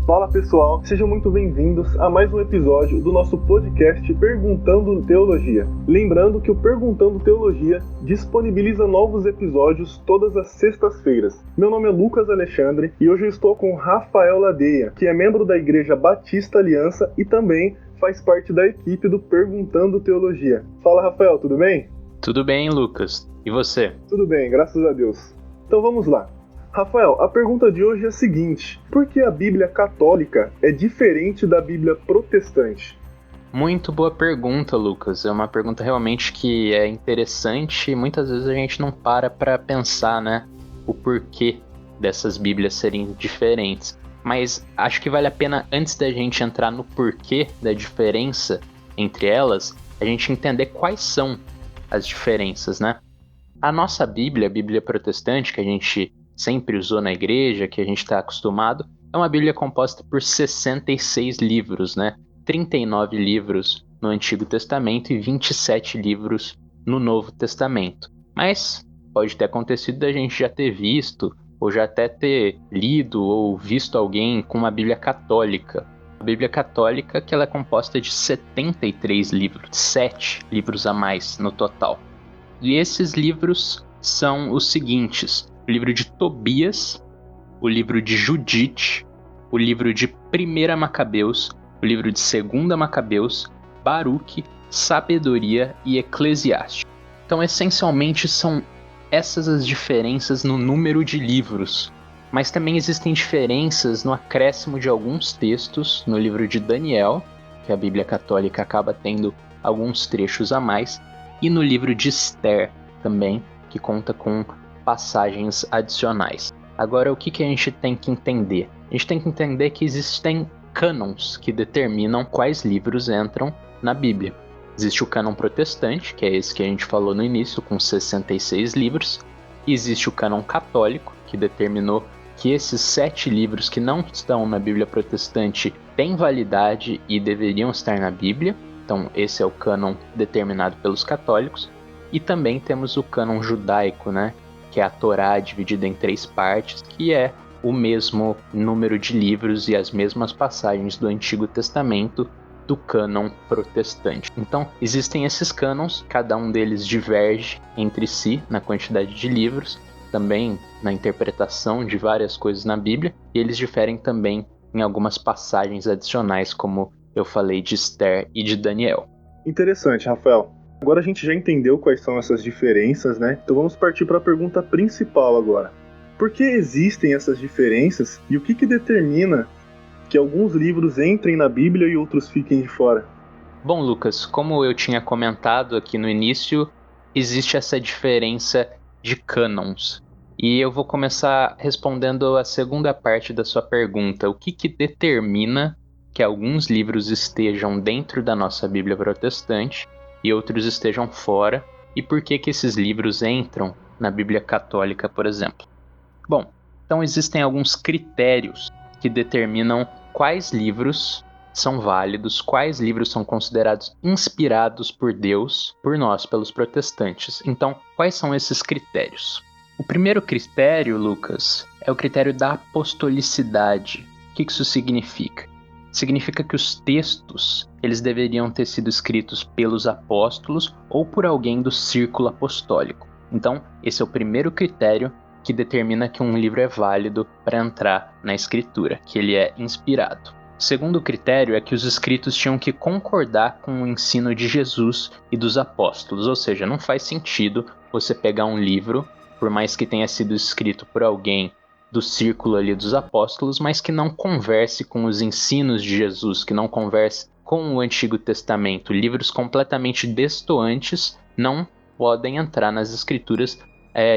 Fala pessoal, sejam muito bem-vindos a mais um episódio do nosso podcast Perguntando Teologia. Lembrando que o Perguntando Teologia disponibiliza novos episódios todas as sextas-feiras. Meu nome é Lucas Alexandre e hoje eu estou com Rafael Ladeia, que é membro da Igreja Batista Aliança e também faz parte da equipe do Perguntando Teologia. Fala Rafael, tudo bem? Tudo bem, Lucas. E você? Tudo bem, graças a Deus. Então vamos lá. Rafael, a pergunta de hoje é a seguinte: por que a Bíblia católica é diferente da Bíblia protestante? Muito boa pergunta, Lucas. É uma pergunta realmente que é interessante e muitas vezes a gente não para pensar, né, o porquê dessas Bíblias serem diferentes. Mas acho que vale a pena, antes da gente entrar no porquê da diferença entre elas, a gente entender quais são as diferenças, né? A nossa Bíblia, a Bíblia protestante, que a gente sempre usou na igreja, que a gente está acostumado, é uma Bíblia composta por 66 livros, né? 39 livros no Antigo Testamento e 27 livros no Novo Testamento. Mas pode ter acontecido da gente já ter visto, ou já até ter lido ou visto alguém com uma Bíblia católica. A Bíblia católica que ela é composta de 73 livros, 7 livros a mais no total. E esses livros são os seguintes: o livro de Tobias, o livro de Judite, o livro de 1 Macabeus, o livro de 2 Macabeus, Baruque, Sabedoria e Eclesiastes. Então, essencialmente, são essas as diferenças no número de livros. Mas também existem diferenças no acréscimo de alguns textos no livro de Daniel, que a Bíblia Católica acaba tendo alguns trechos a mais, e no livro de Esther também, que conta com passagens adicionais. Agora, o que a gente tem que entender? A gente tem que entender que existem cânons que determinam quais livros entram na Bíblia. Existe o cânon protestante, que é esse que a gente falou no início, com 66 livros. E existe o cânon católico, que determinou que esses 7 livros que não estão na Bíblia protestante têm validade e deveriam estar na Bíblia. Então, esse é o cânon determinado pelos católicos. E também temos o cânon judaico, né? Que é a Torá dividida em 3 partes, que é o mesmo número de livros e as mesmas passagens do Antigo Testamento do cânon protestante. Então, existem esses cânons, cada um deles diverge entre si na quantidade de livros, também na interpretação de várias coisas na Bíblia, e eles diferem também em algumas passagens adicionais, como eu falei de Esther e de Daniel. Interessante, Rafael. Agora a gente já entendeu quais são essas diferenças, né? Então vamos partir para a pergunta principal agora. Por que existem essas diferenças e o que determina que alguns livros entrem na Bíblia e outros fiquem de fora? Bom, Lucas, como eu tinha comentado aqui no início, existe essa diferença de cânons. E eu vou começar respondendo a segunda parte da sua pergunta. O que determina que alguns livros estejam dentro da nossa Bíblia protestante e outros estejam fora, e por que esses livros entram na Bíblia católica, por exemplo? Bom, então existem alguns critérios que determinam quais livros são válidos, quais livros são considerados inspirados por Deus, por nós, pelos protestantes. Então, quais são esses critérios? O primeiro critério, Lucas, é o critério da apostolicidade. O que isso significa? Significa que os textos eles deveriam ter sido escritos pelos apóstolos ou por alguém do círculo apostólico. Então, esse é o primeiro critério que determina que um livro é válido para entrar na escritura, que ele é inspirado. O segundo critério é que os escritos tinham que concordar com o ensino de Jesus e dos apóstolos, ou seja, não faz sentido você pegar um livro, por mais que tenha sido escrito por alguém do círculo ali dos apóstolos, mas que não converse com os ensinos de Jesus, que não converse com o Antigo Testamento. Livros completamente destoantes não podem entrar nas escrituras,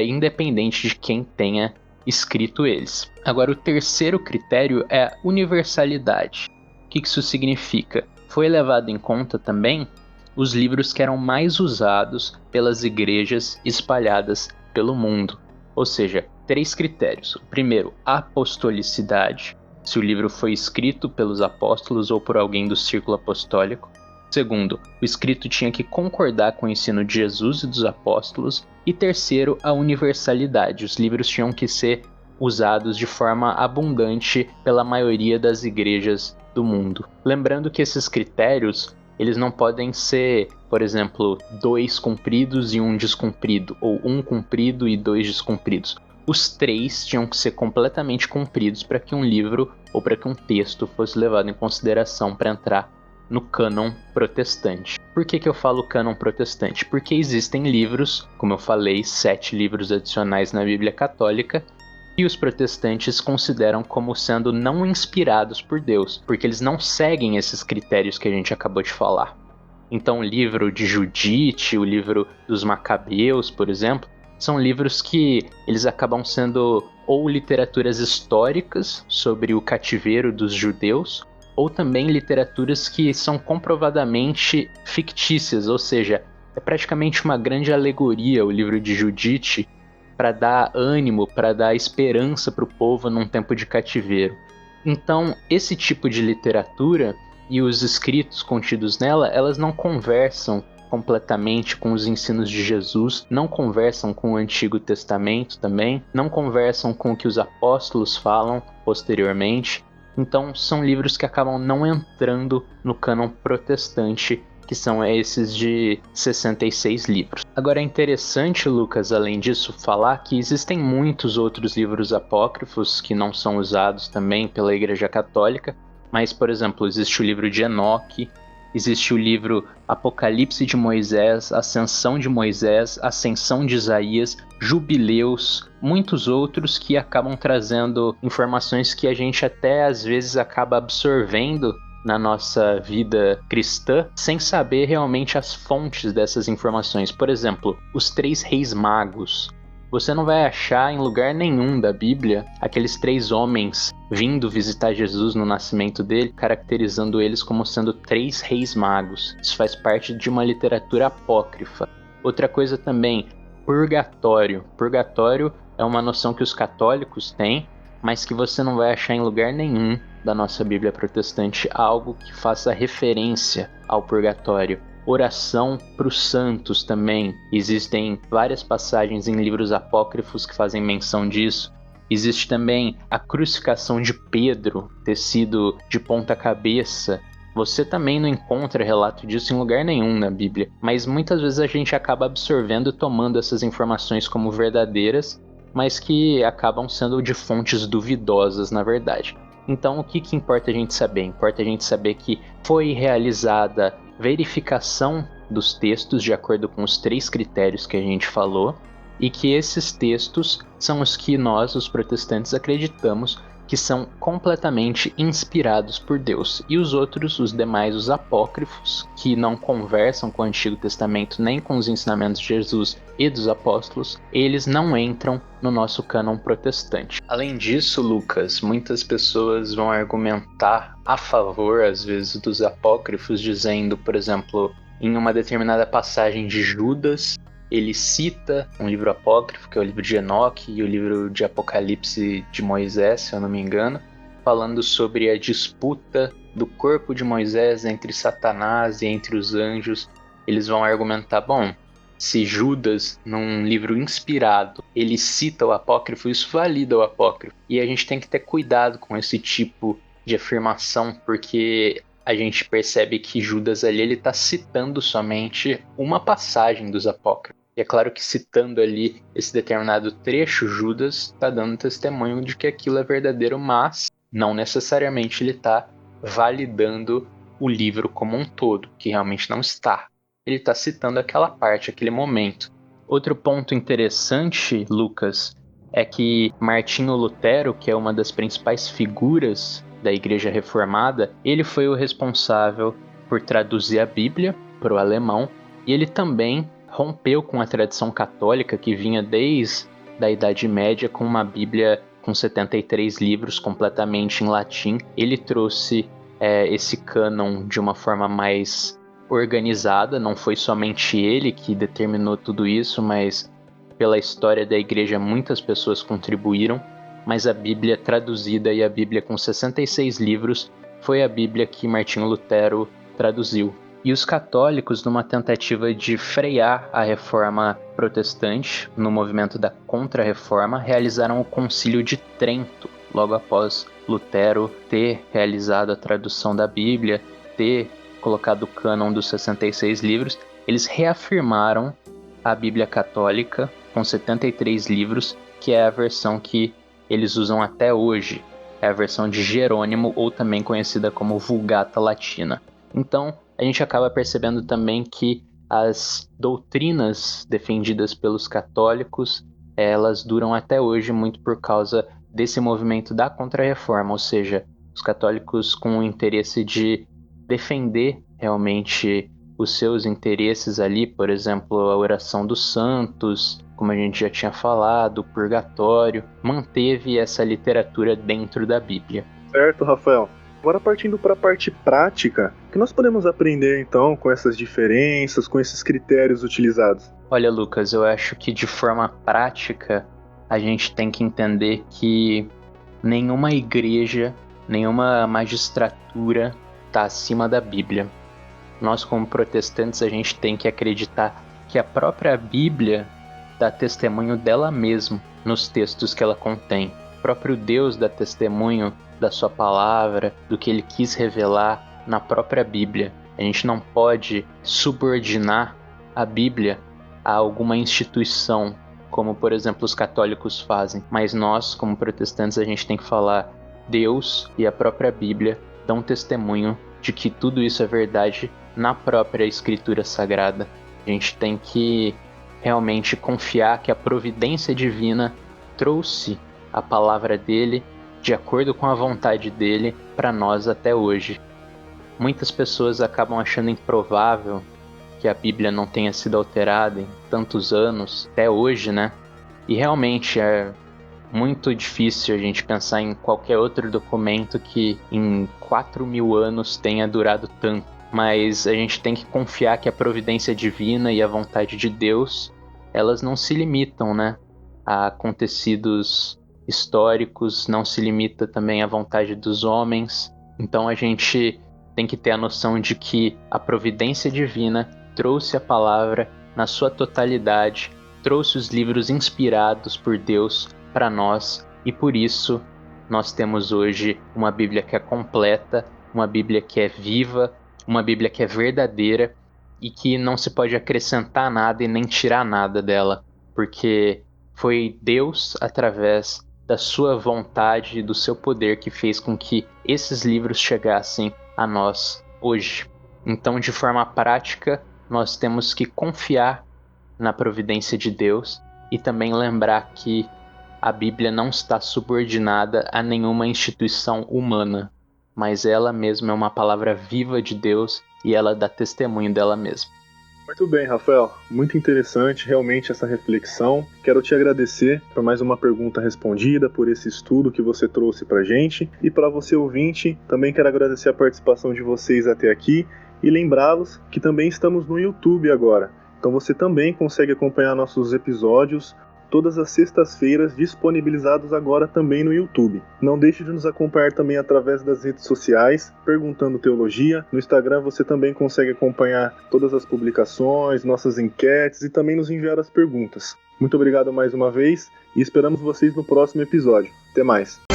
independente de quem tenha escrito eles. Agora, o terceiro critério é a universalidade. O que isso significa? Foi levado em conta também os livros que eram mais usados pelas igrejas espalhadas pelo mundo. Ou seja, 3 critérios. O primeiro, apostolicidade, se o livro foi escrito pelos apóstolos ou por alguém do círculo apostólico. Segundo, o escrito tinha que concordar com o ensino de Jesus e dos apóstolos. E terceiro, a universalidade. Os livros tinham que ser usados de forma abundante pela maioria das igrejas do mundo. Lembrando que esses critérios, eles não podem ser, por exemplo, 2 cumpridos e 1 descumprido, ou 1 cumprido e 2 descumpridos. Os 3 tinham que ser completamente cumpridos para que um livro ou para que um texto fosse levado em consideração para entrar no cânon protestante. Por que eu falo cânon protestante? Porque existem livros, como eu falei, 7 livros adicionais na Bíblia Católica, e os protestantes consideram como sendo não inspirados por Deus, porque eles não seguem esses critérios que a gente acabou de falar. Então o livro de Judite, o livro dos Macabeus, por exemplo, são livros que eles acabam sendo ou literaturas históricas sobre o cativeiro dos judeus, ou também literaturas que são comprovadamente fictícias, ou seja, é praticamente uma grande alegoria o livro de Judite para dar ânimo, para dar esperança para o povo num tempo de cativeiro. Então, esse tipo de literatura e os escritos contidos nela, elas não conversam completamente com os ensinos de Jesus, não conversam com o Antigo Testamento também, não conversam com o que os apóstolos falam posteriormente. Então são livros que acabam não entrando no cânon protestante, que são esses de 66 livros. Agora é interessante, Lucas, além disso, falar que existem muitos outros livros apócrifos que não são usados também pela Igreja Católica, mas, por exemplo, existe o livro de Enoque, existe o livro Apocalipse de Moisés, Ascensão de Moisés, Ascensão de Isaías, Jubileus, muitos outros que acabam trazendo informações que a gente até às vezes acaba absorvendo na nossa vida cristã, sem saber realmente as fontes dessas informações. Por exemplo, os 3 reis magos. Você não vai achar em lugar nenhum da Bíblia aqueles 3 homens vindo visitar Jesus no nascimento dele, caracterizando eles como sendo 3 reis magos. Isso faz parte de uma literatura apócrifa. Outra coisa também, purgatório. Purgatório é uma noção que os católicos têm, mas que você não vai achar em lugar nenhum da nossa Bíblia protestante algo que faça referência ao purgatório. Oração para os santos também. Existem várias passagens em livros apócrifos que fazem menção disso. Existe também a crucificação de Pedro ter sido de ponta cabeça. Você também não encontra relato disso em lugar nenhum na Bíblia, mas muitas vezes a gente acaba absorvendo e tomando essas informações como verdadeiras, mas que acabam sendo de fontes duvidosas, na verdade. Então o que importa a gente saber? Importa a gente saber que foi realizada verificação dos textos de acordo com os 3 critérios que a gente falou, e que esses textos são os que nós, os protestantes, acreditamos que são completamente inspirados por Deus. E os outros, os demais, os apócrifos, que não conversam com o Antigo Testamento nem com os ensinamentos de Jesus e dos apóstolos, eles não entram no nosso cânon protestante. Além disso, Lucas, muitas pessoas vão argumentar a favor, às vezes, dos apócrifos, dizendo, por exemplo, em uma determinada passagem de Judas, ele cita um livro apócrifo, que é o livro de Enoque, e o livro de Apocalipse de Moisés, se eu não me engano, falando sobre a disputa do corpo de Moisés entre Satanás e entre os anjos. Eles vão argumentar, bom, se Judas, num livro inspirado, ele cita o apócrifo, isso valida o apócrifo. E a gente tem que ter cuidado com esse tipo de afirmação, porque a gente percebe que Judas ali ele está citando somente uma passagem dos apócrifos. E é claro que citando ali esse determinado trecho, Judas está dando testemunho de que aquilo é verdadeiro, mas não necessariamente ele está validando o livro como um todo, que realmente não está. Ele está citando aquela parte, aquele momento. Outro ponto interessante, Lucas, é que Martinho Lutero, que é uma das principais figuras da Igreja Reformada, ele foi o responsável por traduzir a Bíblia para o alemão, e ele também rompeu com a tradição católica que vinha desde a Idade Média com uma Bíblia com 73 livros completamente em latim. Ele trouxe esse cânon de uma forma mais organizada, não foi somente ele que determinou tudo isso, mas pela história da igreja muitas pessoas contribuíram, mas a Bíblia traduzida e a Bíblia com 66 livros foi a Bíblia que Martinho Lutero traduziu. E os católicos, numa tentativa de frear a reforma protestante, no movimento da Contra-Reforma, realizaram o Concílio de Trento, logo após Lutero ter realizado a tradução da Bíblia, ter colocado o cânon dos 66 livros. Eles reafirmaram a Bíblia Católica com 73 livros, que é a versão que eles usam até hoje. É a versão de Jerônimo, ou também conhecida como Vulgata Latina. Então, a gente acaba percebendo também que as doutrinas defendidas pelos católicos, elas duram até hoje muito por causa desse movimento da Contra-Reforma, ou seja, os católicos com o interesse de defender realmente os seus interesses ali, por exemplo, a oração dos santos, como a gente já tinha falado, o purgatório, manteve essa literatura dentro da Bíblia. Certo, Rafael. Agora partindo para a parte prática, o que nós podemos aprender então com essas diferenças, com esses critérios utilizados? Olha, Lucas, eu acho que de forma prática a gente tem que entender que nenhuma igreja, nenhuma magistratura está acima da Bíblia. Nós, como protestantes, a gente tem que acreditar que a própria Bíblia dá testemunho dela mesma nos textos que ela contém. O próprio Deus dá testemunho da sua palavra, do que ele quis revelar na própria Bíblia. A gente não pode subordinar a Bíblia a alguma instituição, como, por exemplo, os católicos fazem. Mas nós, como protestantes, a gente tem que falar: Deus e a própria Bíblia dão testemunho de que tudo isso é verdade na própria Escritura Sagrada. A gente tem que realmente confiar que a providência divina trouxe a palavra dele de acordo com a vontade dele para nós até hoje. Muitas pessoas acabam achando improvável que a Bíblia não tenha sido alterada em tantos anos, até hoje, né? E realmente é muito difícil a gente pensar em qualquer outro documento que em 4.000 anos tenha durado tanto. Mas a gente tem que confiar que a providência divina e a vontade de Deus, elas não se limitam, né, a acontecidos históricos, não se limita também à vontade dos homens. Então a gente tem que ter a noção de que a providência divina trouxe a palavra na sua totalidade, trouxe os livros inspirados por Deus para nós, e por isso nós temos hoje uma Bíblia que é completa, uma Bíblia que é viva, uma Bíblia que é verdadeira e que não se pode acrescentar nada e nem tirar nada dela, porque foi Deus, através da sua vontade e do seu poder, que fez com que esses livros chegassem a nós hoje. Então, de forma prática, nós temos que confiar na providência de Deus e também lembrar que a Bíblia não está subordinada a nenhuma instituição humana, mas ela mesma é uma palavra viva de Deus e ela dá testemunho dela mesma. Muito bem, Rafael. Muito interessante realmente essa reflexão. Quero te agradecer por mais uma pergunta respondida, por esse estudo que você trouxe pra gente. E para você ouvinte, também quero agradecer a participação de vocês até aqui e lembrá-los que também estamos no YouTube agora. Então você também consegue acompanhar nossos episódios todas as sextas-feiras, disponibilizados agora também no YouTube. Não deixe de nos acompanhar também através das redes sociais, Perguntando Teologia. No Instagram você também consegue acompanhar todas as publicações, nossas enquetes e também nos enviar as perguntas. Muito obrigado mais uma vez e esperamos vocês no próximo episódio. Até mais!